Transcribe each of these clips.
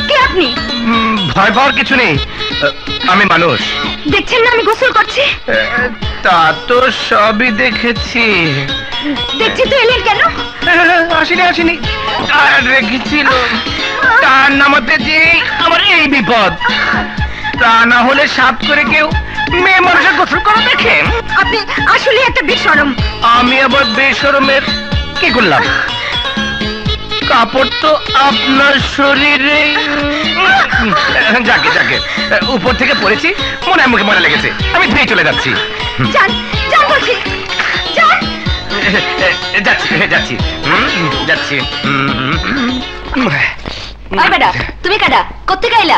কে আপনি? ভয় পাওয়ার কিছু নেই, আমি মানুষ। দেখছেন না আমি গোসল করছি? তা তো সবই দেখেছি। দেখছি তো এলেন কেন? আসিনি আর রেখেছিল, তার নামাতে যে আমার এই বিপদ। তা না হলে সাত করে কেউ মেয়ে মানুষের গোসল করা দেখে? আপনি আসলে একটা বেশরম। আমি আবার বেশরমের কি করলাম? কাপড় তো আপনার শরীরে। যাকে যাকে উপর থেকে পড়েছি, মনে হয় মুখে মনে লেগেছে, আমি ধুয়ে চলে যাচ্ছি। যান যান বলছি, যান। যাচ্ছি যাচ্ছি যাচ্ছি। আয় বেটা, তুমি কাটা কোত্থেকে আইলা?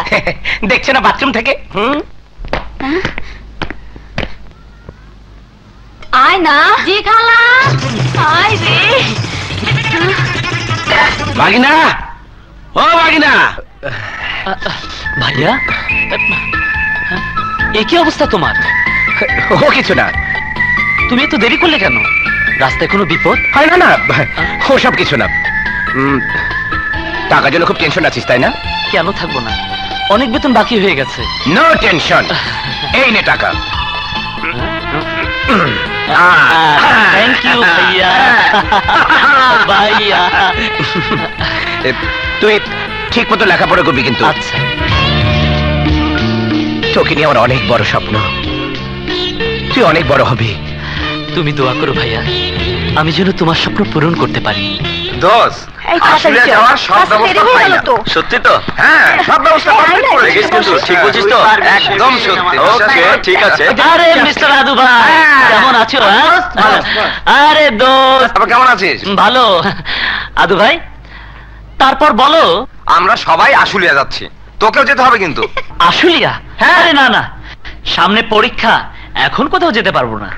দেখছো না বাথরুম থেকে। আয় না। জি খালা। আয় রে ভাগিনা, ও ভাগিনা। ভাইয়া, এ কি অবস্থা তোমার? ও কিছু না। তুমি এত দেরি করলে কেন? রাস্তায় কোনো বিপদ? হয় না, না ও সব কিছু না। টাকার জন্য খুব টেনশন আছিস তাই না? কেন থাকবো না, অনেক বেতন বাকি হয়ে গেছে। নো টেনশন, এই নে টাকা। থ্যাংক ইউ ভাইয়া। ভাইয়া তুই ঠিক মতো লেখাপড়া করবি কিন্তু। আচ্ছা। তোকে নিয়ে আমার অনেক বড় স্বপ্ন, তুই অনেক বড় হবি। তুমি দোয়া করো ভাইয়া, আমি যেন তোমার স্বপ্ন পূরণ করতে পারি। দোস্ত, আসলে যাওয়ার সব ব্যবস্থা পাইলাম। সত্যি তো? হ্যাঁ, সব ব্যবস্থা কমপ্লিট করে রেখেছিস কিন্তু। ঠিক বলছিস তো? একদম সত্যি। ওকে, ঠিক আছে। আরে মিস্টার আদু ভাই, কেমন আছো? আরে দোস্ত, আপনি কেমন আছিস? ভালো। আদু ভাই, তারপর বলো। আমরা সবাই আশুলিয়া যাচ্ছি, তোকেও যেতে হবে কিন্তু। আশুলিয়া? হ্যাঁ। আরে না না, সামনে পরীক্ষা, এখন কোথাও যেতে পারবো না।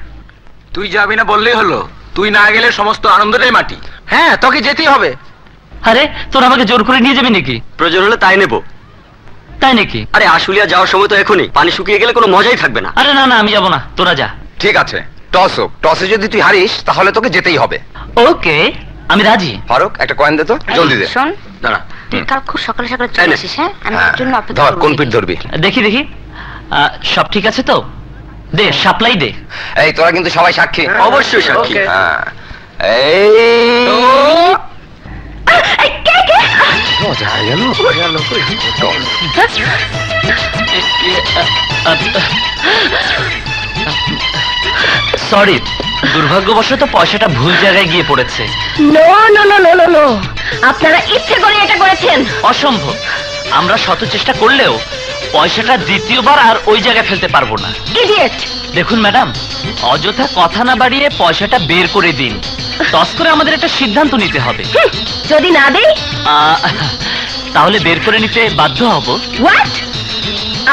তুই যাবি না বললেই হলো, তুই না গেলে সমস্ত আনন্দটাই মাটি। হ্যাঁ, তোকে যেতেই হবে। আরে তোর আমাকে জোর করে নিয়ে যাবি নাকি? প্রয়োজন হলে তাই নেব। তাই নাকি? আরে আশুলিয়া যাওয়ার সময় তো এখনই, পানি শুকিয়ে গেলে কোনো মজাই থাকবে না। আরে না না, আমি যাবো না, তোরা যা। ঠিক আছে, টস হোক, টসে যদি তুই হারিস তাহলে তোকে যেতেই হবে। ওকে, আমি রাজি। ফারুক, একটা কয়েন দে তো, জলদি দে। শোন, দাঁড়া, তুই কাল খুব সকালে সকালে চলে আসিস। হ্যাঁ, আমি তোর জন্য অপেক্ষা ধর, করব। কোন পিঠ ধরবি? দেখি দেখি, সব ঠিক আছে তো? দে, সাপ্লাই দে। এই তোরা কিন্তু সবাই সাক্ষী। অবশ্যই সাক্ষী। হ্যাঁ, মজা গেল। সরি, দুর্ভাগ্যবশত পয়সাটা ভুল জায়গায় গিয়ে পড়েছে। No no no no no no, আপনারা ইচ্ছে করে এটা করেছেন। অসম্ভব, আমরা শত চেষ্টা করলেও পয়সাটা দ্বিতীয়বার আর ওই জায়গায় ফেলতে পারবো না। ইডিয়েট। দেখুন ম্যাডাম, অযথা কথা না বাড়িয়ে পয়সাটা বের করে দিন। টস করে আমাদের একটা সিদ্ধান্ত নিতে হবে। যদি না দেই? তাহলে বের করে নিতে বাধ্য হব। হোয়াট?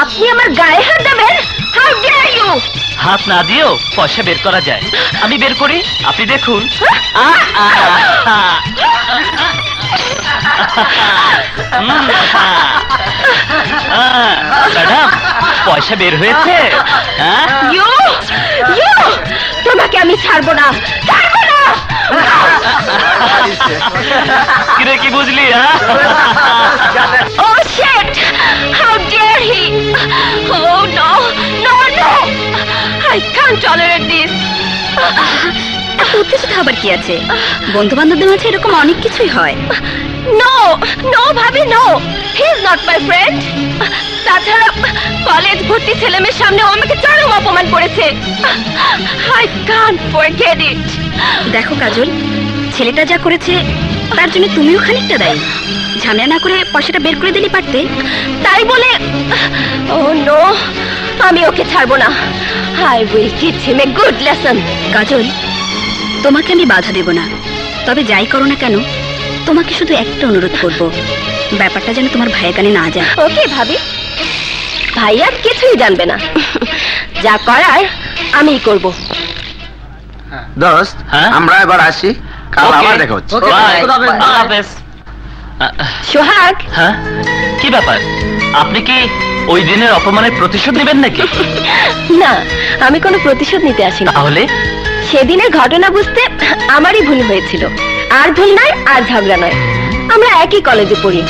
আপনি আমার গায়ে হাত দেবেন? How dare you! হাত না দিয়েও পয়সা বের করা যায়। আমি বের করি, আপনি দেখুন। ম্যাডাম, পয়সা বের হয়েছে। ইউ ইউ, তোমাকে আমি ছাড়বো না, ছাড়বো না। কিরে, কি বুঝলি? Oh shit! How dare he! Oh no! No, no! I can't tolerate this! উত্তেজিত হবার কি আছে? বন্ধু বান্ধবদের মাঝে এরকম অনেক কিছুই হয়। No! No, ভাবি, no! He is not my friend! তাছাড়া কলেজ ভর্তি ছেলেমেয়ের সামনে ও আমাকে চরম অপমান করেছে। I can't forget it! দেখো কাজল, ছেলেটা যা করেছে তার জন্য তুমিও খানিকটা দায়ী। ঝামেলা না করে পয়সাটা বের করে দিলে পারতে। তাই বলে oh no, আমি ওকে ছাড়বো না। I will teach him a good lesson. কাজল, তোমাকে আমি বাধা দেব না, তবে যাই করো না কেন তোমাকে শুধু একটা অনুরোধ করব, ব্যাপারটা যেন তোমার ভাইয়ের কানে না যায়। ওকে ভাবি, ভাইয়া কিছুই জানবে না, যা করার আমিই করব। দোস্ত, আমরা এবার আসি, কাল আবার দেখা হচ্ছে। সোহাগ, হ্যাঁ, কি ব্যাপার? আপনি কি ওই দিনের অপমানের প্রতিশোধ নেবেন নাকি? না, আমি কোনো প্রতিশোধ নিতে আসিনি। তাহলে সেদিনের ঘটনা বুঝতে আমারই ভুল হয়েছিল। আর ভুল নয়, আর ঝগড়া নয়। আমরা একই কলেজে পড়ি,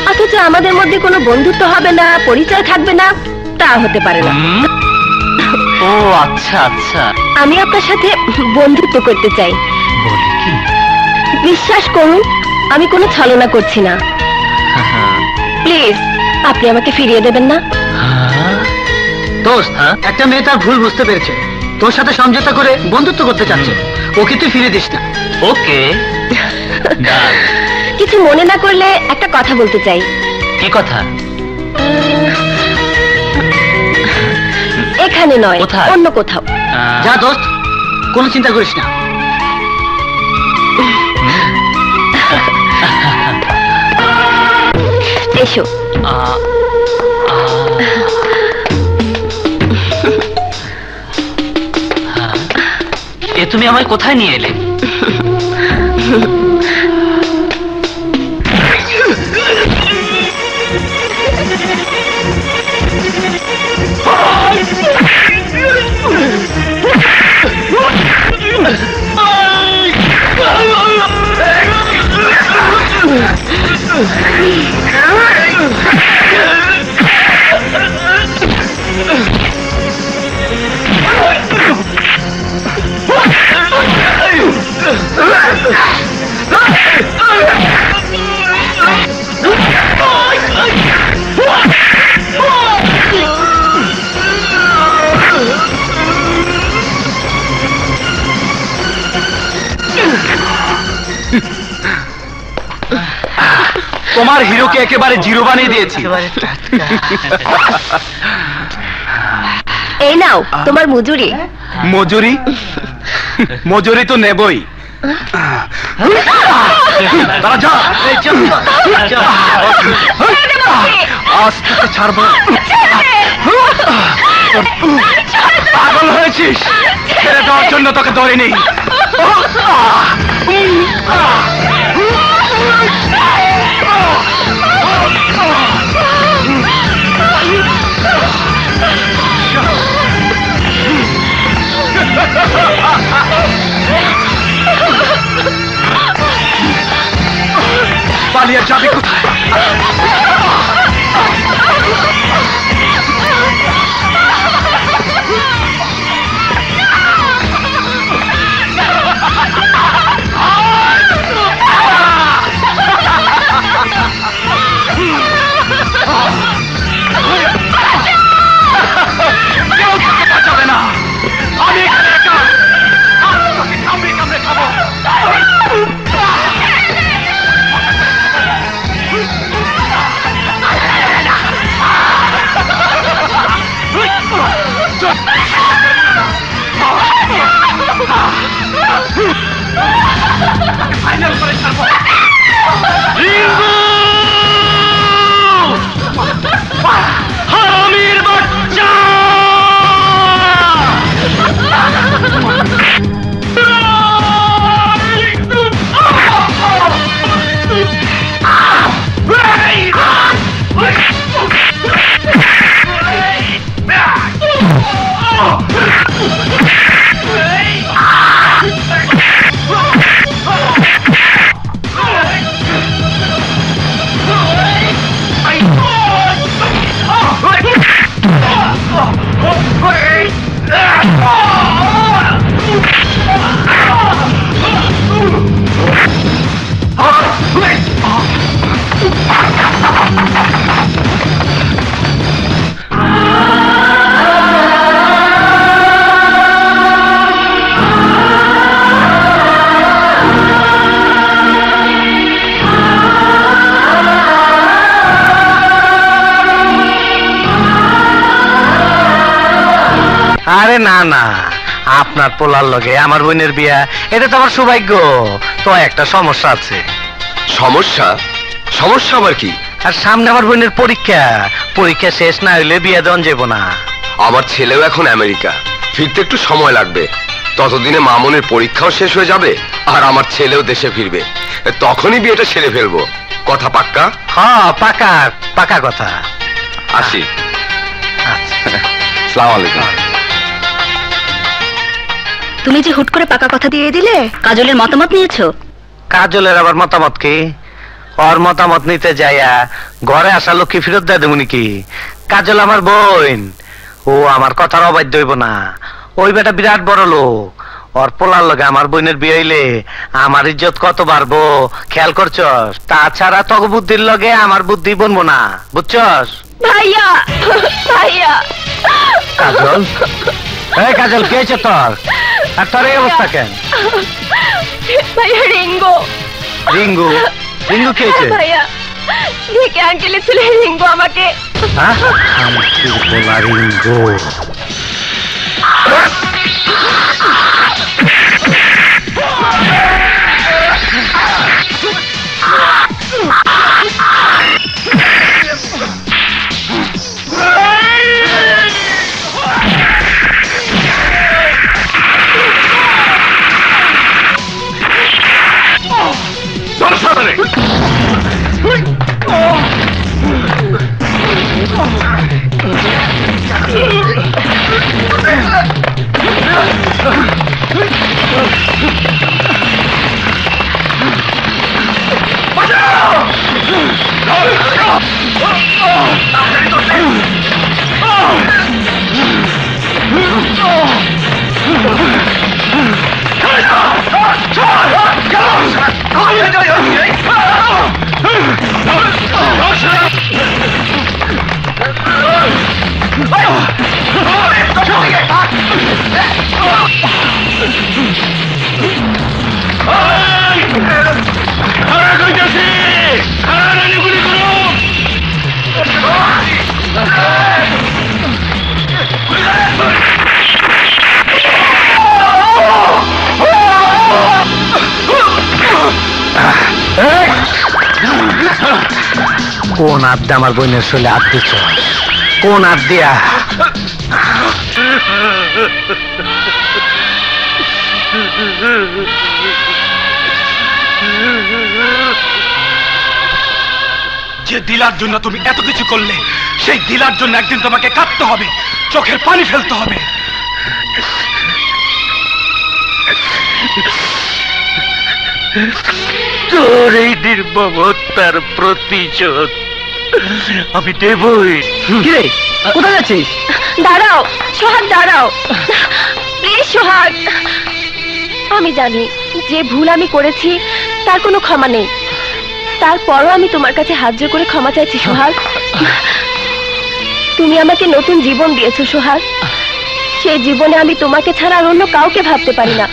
অথচ আমাদের মধ্যে কোনো বন্ধুত্ব হবে না, পরিচয় থাকবে না, তা হতে পারে না। ও আচ্ছা আচ্ছা, আমি আপনার সাথে বন্ধুত্ব করতে চাই। বলি কি? বিশ্বাস করুন, আমি কোনো ছলনা করছি না। প্লিজ, আপনি আমাকে ফিরিয়ে দেবেন না? দোস্ত, একটা মেয়ে তার ভুল বুঝতে পেরেছে, তোর সাথে সমঝোতা করে বন্ধুত্ব করতে চাচ্ছে, ওকে তুই ফিরে দিস না। ওকে। কিছু মনে না করলে একটা কথা বলতে চাই। কি কথা? এখানে নয়, কোথায়? অন্য কোথাও। যা দোস্ত, কোনো চিন্তা করিস না। এসো। এ তুমি আমায় কোথায় নিয়ে এলে? তোমার হিরোকে একেবারে জিরো বানিয়ে দিয়েছি। এই নাও তোমার মজুরি। মজুরি? মজুরি তো নেবই। আজ তোকে ছাড়বো। পাগল হয়েছিস? ছেড়ে দেওয়ার জন্য তোকে ধরিনি। পালিয়ে যাবে কোথায়? কেউ তোকে বাঁচাবে না। আমি এখানে একা। আমি তোকে কামড়ে কামড়ে খাবো। ফাইনাল করে ছাড়বো। হারামির বাচ্চা! আরে না না, আপনার পোলার লগে আমার বোনের বিয়া, এটা তো আমার সৌভাগ্য। তো একটা সমস্যা আছে। সমস্যা? সমস্যা আবার কি? আর সামনে আমার বোনের পরীক্ষা, পরীক্ষা শেষ না হইলে বিয়া দেওয়া যাব না। আমার ছেলেও এখন আমেরিকা, ফিরতে একটু সময় লাগবে। ততদিনে মামুনের পরীক্ষাও শেষ হয়ে যাবে, আর আমার ছেলেও দেশে ফিরবে। তখনই বিয়েটা সেরে ফেলবো। কথা পাক্কা? হ্যাঁ, পাকা পাকা কথা। আসি। আসসালামু আলাইকুম। তুমি যে হুট করে পাকা কথা দিয়ে দিলে, কাজলের মতামত নিয়েছো? কাজলের আবার মতামত কি? ওর মতামত নিতে যাইয়া ঘরে আসা লক্ষ্মী ফেরত দিয়ে দেবো নাকি? কাজল আমার বোন, ও আমার কথার অবাধ্য হইব না। ওই বেটা বিরাট বড় লোক, ওর পোলার লগে আমার বোনের বিয়ে হইলে আমার ইজ্জত কত বাড়বো খেয়াল করছস? তাছাড়া তগ বুদ্ধির লগে আমার বুদ্ধি বনবো না, বুঝছস? ভাইয়া ভাইয়া কাজল, এই কাজল, কে হয়েছে তোর? আর তোর এই অবস্থা কেন? ভাইয়া রিঙ্গো। রিঙ্গু? রিঙ্গু কে হয়েছে? ভাইয়া ঢেকে আঙ্কেলে ছিল রিঙ্গো আমাকে। হ্যাঁ, শান্তির পোলা রিঙ্গু। কোন আড্ডা আমার বোনের শৈলে হাত দিচ্ছ? কোন হাত দিয়া? যে দিলার জন্য তুমি এত কিছু করলে, সেই দিলার জন্য একদিন তোমাকে কাঁদতে হবে, চোখের পানি ফেলতে হবে। তোর এই নির্মমতার প্রতিশোধ আমি দেবই। কিরে, কোথায় যাচ্ছিস? দাঁড়াও সোহাগ, দাঁড়াও প্লিজ সোহাগ। আমি জানি যে ভুল আমি করেছি তার কোনো ক্ষমা নেই, তারপরও আমি তোমার কাছে হাত জোড় করে ক্ষমা চাইছি সোহাগ। তুমি আমাকে নতুন জীবন দিয়েছো সোহাগ, সেই জীবনে আমি তোমাকে ছাড়া আর অন্য কাউকে ভাবতে পারি না।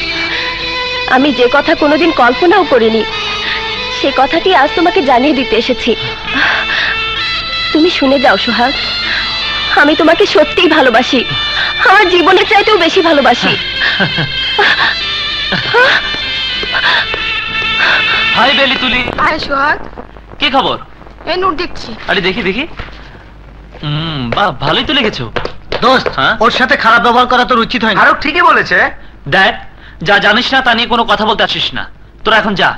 আমি যে কথা কোনোদিন কল্পনাও করিনি, সে কথাটি আজ তোমাকে জানিয়ে দিতে এসেছি। তুমি শুনে যাও সোহাগ, আমি তোমাকে সত্যিই ভালোবাসি, আমার জীবনের চাইতেও বেশি ভালোবাসি। হাই বেলি তুলি। হাই সোহাগ, কি খবর? এই নোট দেখছি। আরে দেখি দেখি। বাহ, ভালোই তো লেগেছো দোস্ত। হ্যাঁ? ওর সাথে খারাপ ব্যবহার করা তোর উচিত হয়নি। আরো ঠিকই বলেছে। দেখ, যা জানিস না তা নিয়ে কোনো কথা বলতে আসিস না। তোরা এখন যা।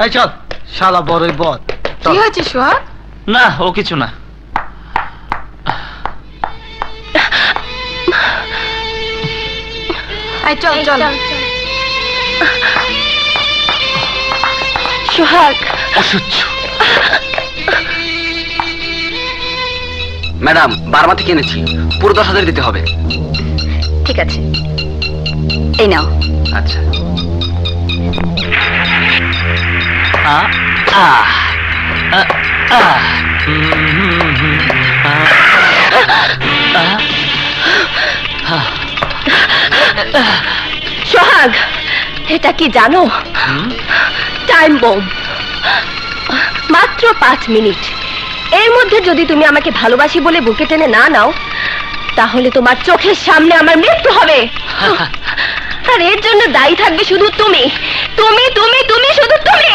এই চল, শালা বড়ই বদ। কি হয়েছে সোহাগ? না, ও কিছু না। চল চল সোহাগ। অসহ্য। ম্যাডাম, বার্মা থেকে এনেছি, পুরো 10,000 দিতে হবে। ঠিক আছে, এই নাও। আচ্ছা। সোহাগ, এটা কি জানো? Time bomb. মাত্র 5 মিনিট, এর মধ্যে যদি তুমি আমাকে ভালোবাসি বলে বুকে টেনে না নাও, তাহলে তোমার চোখের সামনে আমার মৃত্যু হবে। আর এর জন্য দায়ী থাকবে শুধু তুমি, তুমি তুমি তুমি, শুধু তুমি।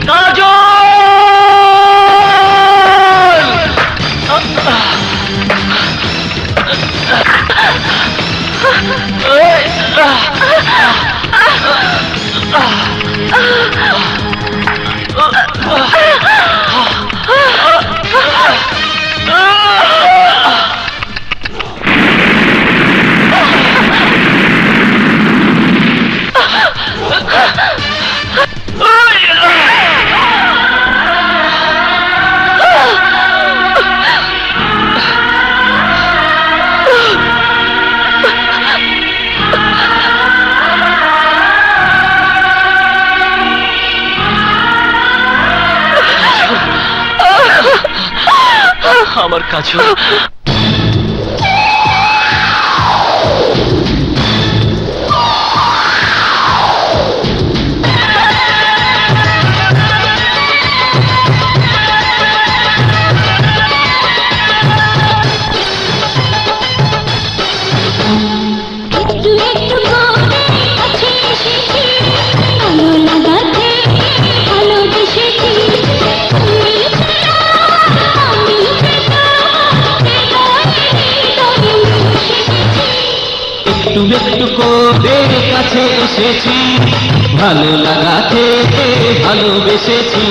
কাজল! আমার কাজল একটু করে কাছে এসেছি, ভালো লাগাতে ভালোবেসেছি।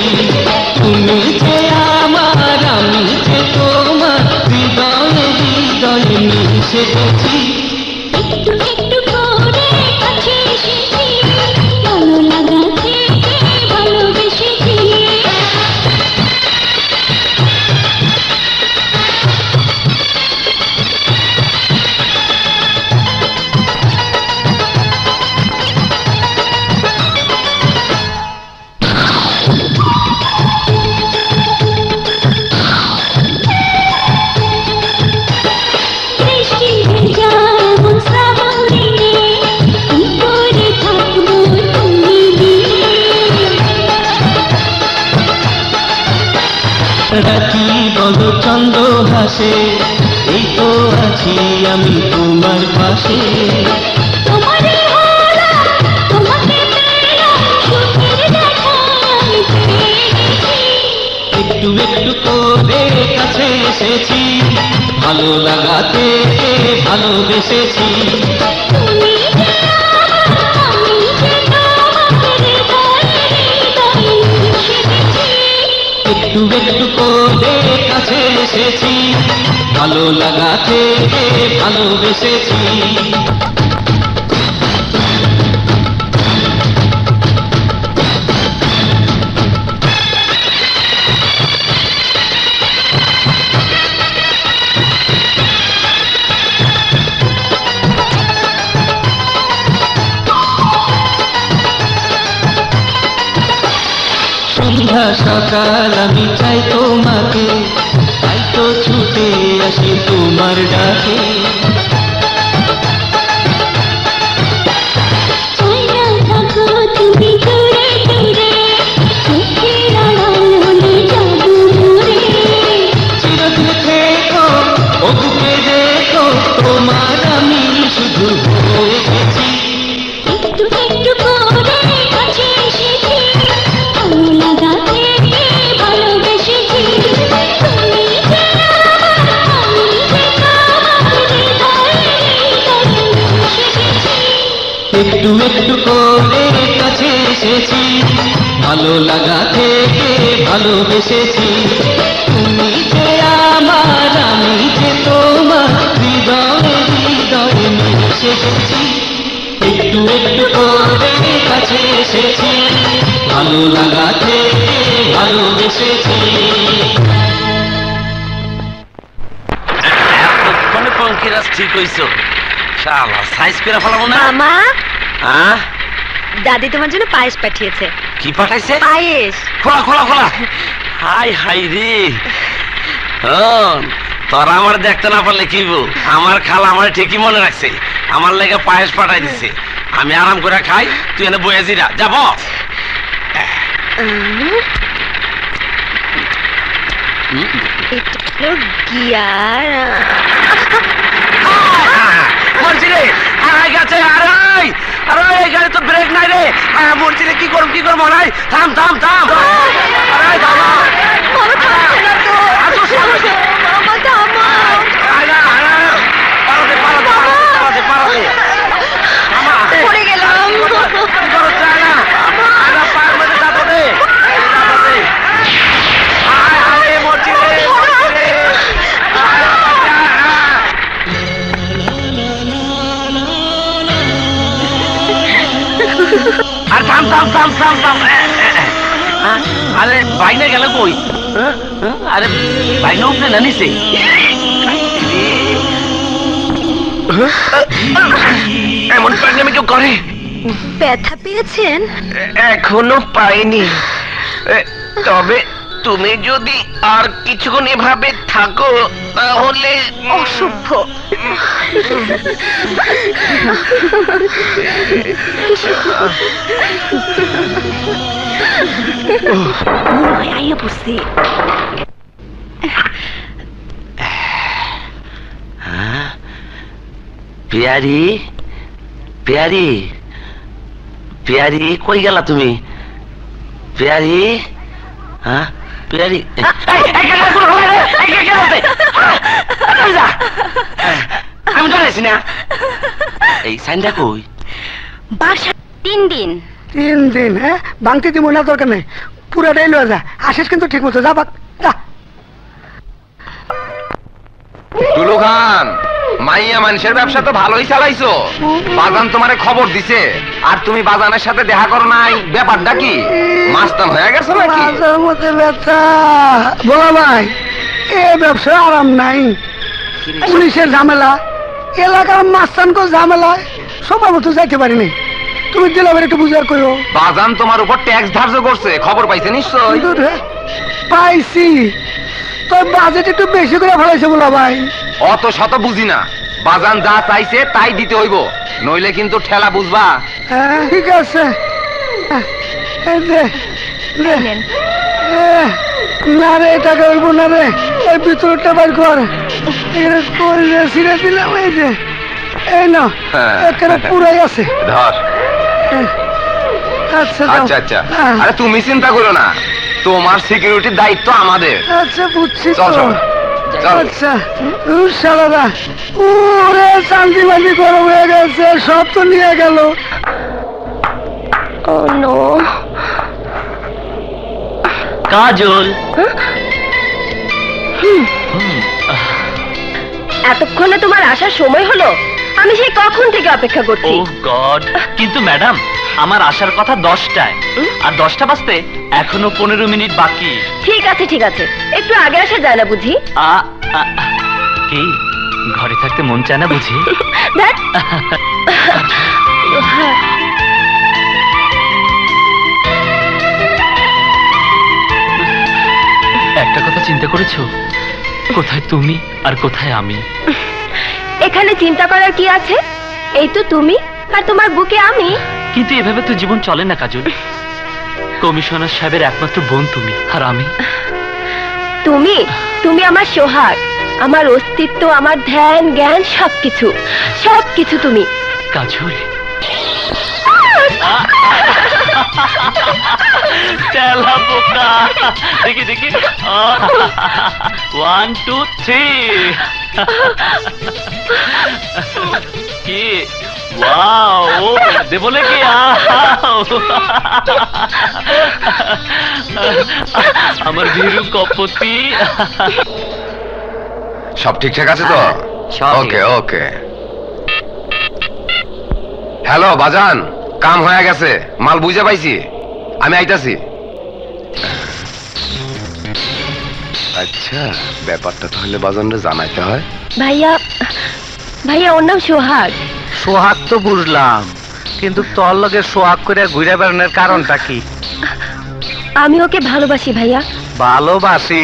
তুমি যে আমার, আমি যে তোমার, হৃদয়ে হৃদয়ে মিশে গেছি। একটু করে কাছে এসেছি, ভালো লাগাতে ভালোবেসেছি। রাখি বলো চন্দ্র হাসে, এই তো আছি আমি তোমার পাশে। একটু করে কাছে এসেছি, ভালো লাগাতে ভালোবেসেছি। একটু করে কাছে এসেছি, ভালো লাগাতে ভালোবেসেছি। সন্ধ্যা সকাল আমি চাই তোমাকে, তাই তো ছুটে আসি তোমার ডাকে। চিরদিন থেকো ও বুকে দেখো, তোমার আমি শুধু হয়ে গেছি। একটু করে কাছে এসেছি, ভালো লাগাতে ভালোবেসেছি। তুমি যে একটু করে কাছে এসেছি, ভালো লাগাতে ভালোবেসেছি। তুমি যে আমার, আমি যে তোমার, হৃদয়ে হৃদয়ে মিশে গেছি। একটু করে কাছে এসেছি, ভালো লাগাতে ভালোবেসেছি। এতক্ষণে পঙ্কিরাজ ঠিক হইছো, শালা সাইজ করে ফেলাবো না। মামা, হ্যাঁ দাদি তোমার জন্য পায়েস পাঠিয়েছে। কি পাঠাইছে? পায়েস। খোলা খোলা খোলা। হাই হাই রে, তোরা আমার দেখতে না পারলে কি বল, আমার খালা আমার ঠিকই মনে রাখছে, আমার লেগে পায়েস পাঠাই দিছে। আমি আরাম করে খাই, তুই এনে বয়ে জিরা যাব। এটা গিয়ার মরছি রে, আড়াই গেছে, আড়াই আরে এই গাড়ি তো ব্রেক নাই রে। মরছি রে, কি করবো নাই। থাম থাম থাম। আড়াই দাদা পড়ে গেলাম। থাম থাম থাম থাম থাম। আরে বাইনে গেল কই? আরে বাইনে উপরে না নিচে? এমন পাগলামি কেউ করে? ব্যথা পেয়েছেন? এখনো পাইনি, তবে তুমি যদি আর কিছুক্ষণ এভাবে থাকো তাহলে। অসভ্য। আইয়া বসছি। পিয়ারি পিয়ারি পিয়ারি, কই গেলা তুমি? পিয়ারি, হ্যাঁ পিয়ারি, আমি জানাইছি না। এই সাইনটা কই? বাসা 3 দিন। 3 দিন? হ্যাঁ, ভাঙতে দিব না, দরকার নেই, পুরাটাই লয়ে যা। আসিস কিন্তু ঠিক মতো, যা বাক যা। টুলু খান, মাইয়া মানুষের ব্যবসা তো ভালোই চালাইছো। বাজান তোমারে খবর দিছে, আর তুমি বাজানের সাথে দেখা করো নাই, ব্যাপারটা কি? মাস্তান হয়ে গেছো নাকি? মাঝের মধ্যে ব্যথা। বলা ভাই, এ ব্যবসা আরাম নাই। পুলিশের ঝামেলা, এলাকার মাস্তানকে ঝামেলা, সবার মতো যাইতে পারিনি। তুমি দিলে একটু বুঝার করো। বাজান তোমার উপর ট্যাক্স ধার্য করছে, খবর পাইছে নিশ্চয়? পাইছি, তোর বাজেট একটু বেশি করে ফেলাইছে বলা ভাই। অত শত বুঝি না, বাজান যা চাইছে তাই দিতে হইব, নইলে কিন্তু ঠেলা বুঝবা। হ্যাঁ ঠিক আছে, না রে টাকা হইব না রে, এই ভিতরটা বাইর কর। ছিঁড়ে দিলাম, এই যে এই না এখানে পুরাই আছে। ধর। আচ্ছা আচ্ছা আচ্ছা, আরে তুমি চিন্তা করো না, তোমার সিকিউরিটির দায়িত্ব আমাদের। আচ্ছা বুঝছি তো। চল চল চল। আচ্ছা শালারা, ওরে শান্তি বান্তি গরম হয়ে গেছে, সব তো নিয়ে গেল। ও নো। কাজল, এতক্ষণে তোমার আসার সময় হলো? আমি সেই কখন থেকে অপেক্ষা করছি। ও গড, কিন্তু ম্যাডাম আমার আসার কথা 10টায়, আর 10টা বাজতে এখনো 15 মিনিট বাকি। ঠিক আছে ঠিক আছে, একটু আগে আসা যায় না বুঝি? কি ঘরে থাকতে মন চায় না বুঝি? ধ্যাৎ। একটা কথা চিন্তা করেছো? কোথায় তুমি আর কোথায় আমি? এখানে চিন্তা করার কি আছে? এই তো তুমি, আর তোমার বুকে আমি। কিন্তু এভাবে তো জীবন চলে না কাজল। কমিশনার সাহেবের একমাত্র বোন তুমি, আর আমি। তুমি তুমি আমার সোহাগ, আমার অস্তিত্ব, আমার ধ্যান জ্ঞান, সবকিছু সবকিছু তুমি। কাজল, তেলা বোকা। দেখি দেখি, 1 2 3। কি ওয়াও, দেবো নাকি? আমার ভীরু কপতি। সব ঠিকঠাক আছে তো? ওকে ওকে। হ্যালো বাজান, কাম হয়ে গেছে, মাল বুঝে পাইছি, আমি আইতাছি। আচ্ছা, ব্যাপারটা তাহলে বাজানরে জানাইতে হয়। ভাইয়া ভাইয়া, ওর নাম সোহাগ। সোহাগ তো বুঝলাম, কিন্তু তোর লগে সোহাগ করে ঘুরে বেড়ানোর কারণটা কি? আমি ওকে ভালোবাসি ভাইয়া। ভালোবাসি?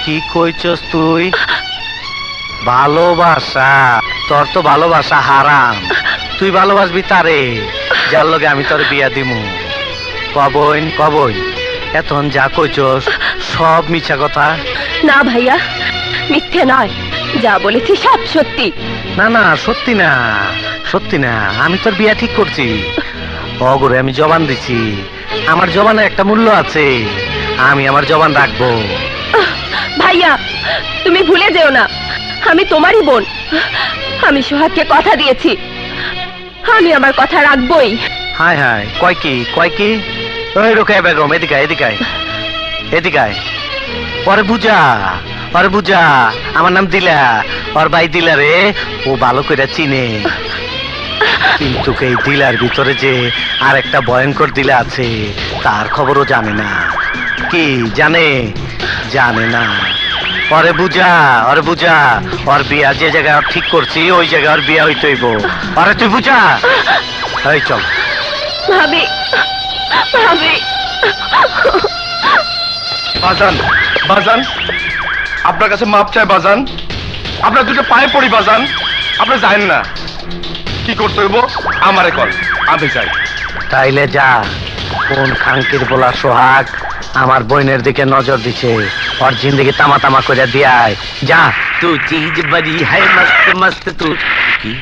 কি কইছস তুই? ভালোবাসা? তোর তো ভালোবাসা হারাম। তুই ভালোবাসবি তারে যার লগে আমি তোর বিয়া দিমু। কবইন কবইন, এখন যা কইছস সব মিছা কথা। না ভাইয়া, মিথ্যে নয়, যা বলেছি সব সত্যি। না না, সত্যি না, সত্যি না, আমি তোর বিয়া ঠিক করছি। অগরে আমি জবান দিছি, আমার জবানে একটা মূল্য আছে, আমি আমার জবান রাখবো। ভাইয়া তুমি ভুলে যেও না, আমি তোমারই বোন। আমি সোহাগকে কথা দিয়েছি, আমি আমার কথা রাখবই। হায় হায়, কয় কি কয় কি? ওই রোকেয়া বেগম, এদিকে এদিকে এদিকে। পরে বুঝা, পরে বুঝা, আমার নাম দিলা, ওর ভাই দিলা রে, ও ভালো করে চিনে। কিন্তু এই দিলার ভিতরে যে আরেকটা ভয়ঙ্কর দিলা আছে তার খবরও জানে না। কি জানে? জানে না। ওরে বুঝা ওর বিয়া যে জায়গায় ঠিক করছি ওই জায়গায় ওর বিয়া হইতে হইব। আরে তুই বুঝা। এই চল। ভাবি বাজান আপনার কাছে মাপ চাই বাজান, আপনার দুটো পায়ে পড়ি বাজান, আপনি জানেন না কি করতে হইব, আমারে কল, আমি যাই। তাইলে যা। কোন খাঙ্কির বলা সোহাগ আমার বোনের দিকে নজর দিছে, ওর জিন্দগি তামা তামা করে দিয়ায়। যা। তু চিজ বড়ি হ্যায় মস্ত মস্ত তু কি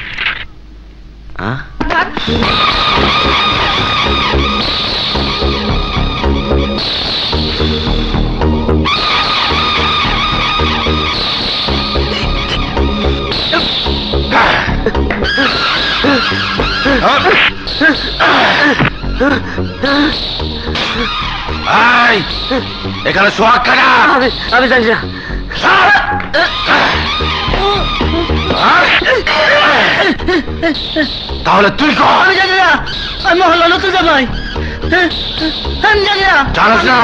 এখানে সোহাগ কাটা। আমি জানি না। তাহলে তুই কর। আমি জানি না, আমি মহল্লা নতুন জামাই। আমি জানি না। জানোস না?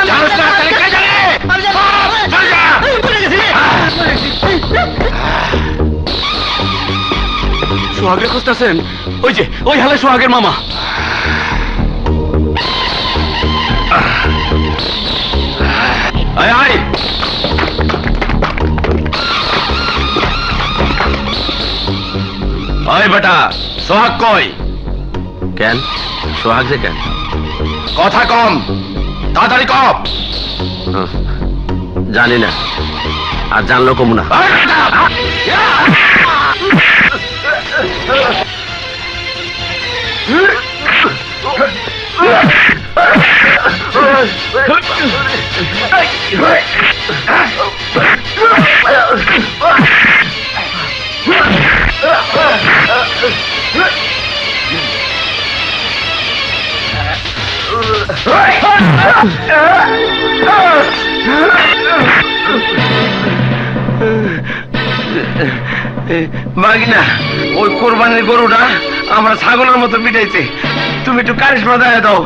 জানোস না? তাহলে কে জানে? আমি জানি না। আমি ভুলে গেছি। সোহাগের খুঁজতেছেন? ওই যে ওই হালে সোহাগের মামা। আয় আয়। আয় বেটা, সোহাগ কই? কেন সোহাগ যে কেন? কথা কম, তাড়াতাড়ি কম। জানি না, আর জানলো কম না। মাগিনা, ওই কোরবানির গরুটা আমরা ছাগলের মতো পিটাইছে, তুমি একটু কারিশমা দেখায় দাও।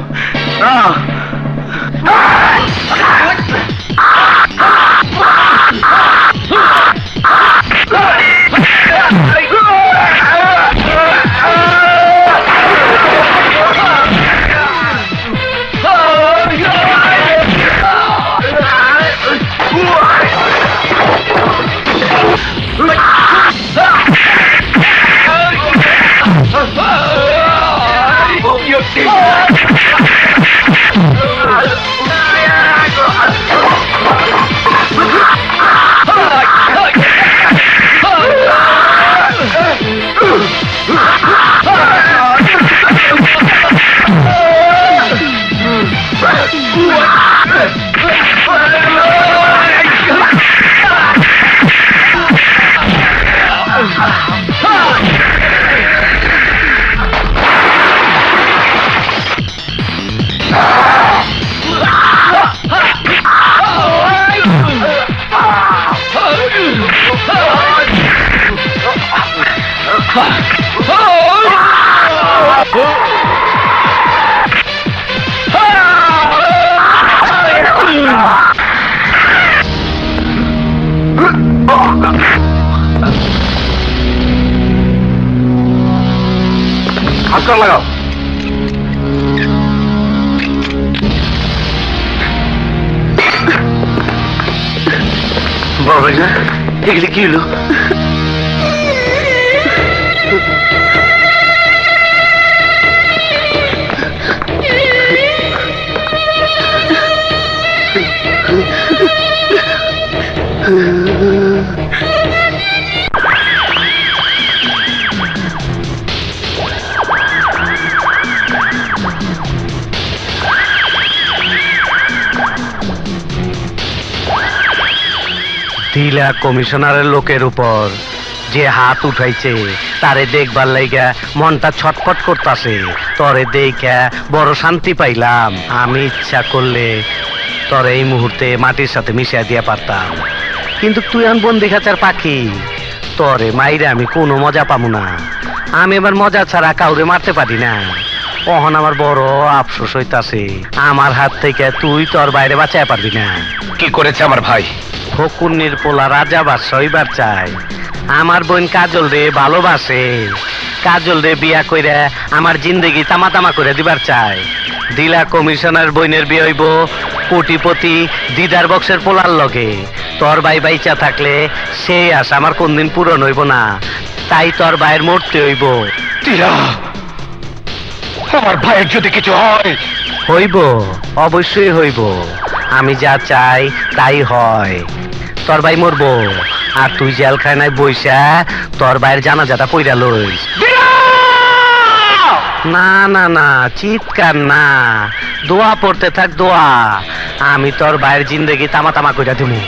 হাতকড়া লাগাও। বড় ভাই না, এগুলি কি হলো? দিলা কমিশনারের লোকের উপর যে হাত উঠাইছে তারে দেখবার লাইগা মনটা ছটফট করতাছে। তরে দেখা বড় শান্তি পাইলাম। আমি ইচ্ছা করলে তোর এই মুহূর্তে মাটির সাথে মিশিয়ে দিয়া পারতাম, কিন্তু তুই এখন বন্দি খাঁচার পাখি, তরে মাইরে আমি কোনো মজা পাবো না। আমি এবার মজা ছাড়া কাউরে মারতে পারি না। অহন আমার বড় আফসোস হইতাছে, আমার হাত থেকে তুই তোর বাইরে বাঁচায় পারবি না। কি করেছে আমার ভাই? ফকুন্নির পোলা রাজা বাদশা হইবার চাই। আমার বোন কাজল রে ভালোবাসে, কাজল রে বিয়া কইরা আমার জিন্দেগি তামা তামা করে দিবার চাই। দিলা কমিশনার বোনের বিয়ে হইব কোটিপতি দিদার বক্সের পোলার লগে। তোর ভাই বাইচা থাকলে সেই আশা আমার কোনদিন পূরণ হইব না, তাই তোর ভাইয়ের মরতে হইব। আমার ভাইয়ের যদি কিছু হয়? হইব, অবশ্যই হইব। আমি যা চাই তাই হয়। তোর ভাই মরবো আর তুই জেলখানায় বইসা তোর ভাইয়ের জানাজাটা পইরা লইস। না না না, চিৎকার না, দোয়া পড়তে থাক দোয়া। আমি তোর ভাইয়ের জিন্দেগি তামা তামা কইরা দিমু।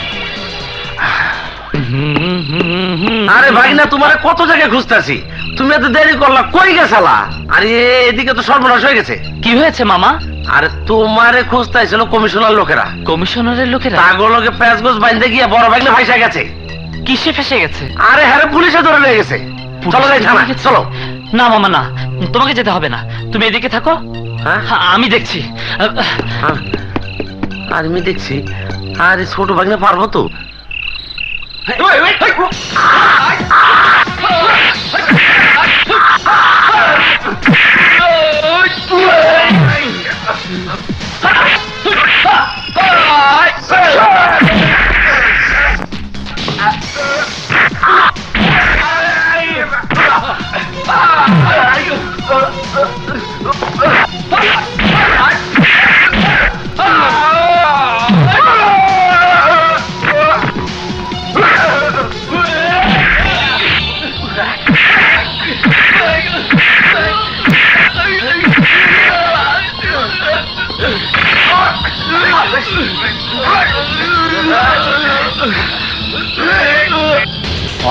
আরে ভাই না, তোমার কত জায়গায় খুঁজতেছি, তুমি এত দেরি করলা, কই গেছালা? আরে এদিকে তো সর্বনাশ হয়ে গেছে। কি হয়েছে মামা? আরে তোমারে খুঁজতেছিল কমিশনার লোকেরা। কমিশনারের লোকেরা? তাগুলোকে প্যাঁচ গোছ বাইন্ধে গিয়ে বড় ভাগলে ভাইসা গেছে। কিসে ফেসে গেছে? আরে হ্যাঁ, পুলিশে ধরে নিয়ে গেছে। চলো যাই থানা, চলো। না মামা না, তোমাকে যেতে হবে না, তুমি এদিকে থাকো। হ্যাঁ আমি দেখছি। আমি দেখছি। আরে ছোট ভাগলে পারবো তো।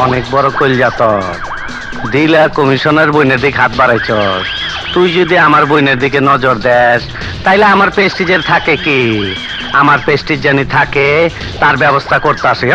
অনেক বড় কইলা তোর। দিলা কমিশনার বোনের দিকে হাত বাড়াইছ। তুই যদি আমার বোনের দিকে নজর দেস তাইলে আমার প্রেস্টিজের থাকে কি? আমার প্রেস্টিজ জানি থাকে, তার ব্যবস্থা করতে আসে।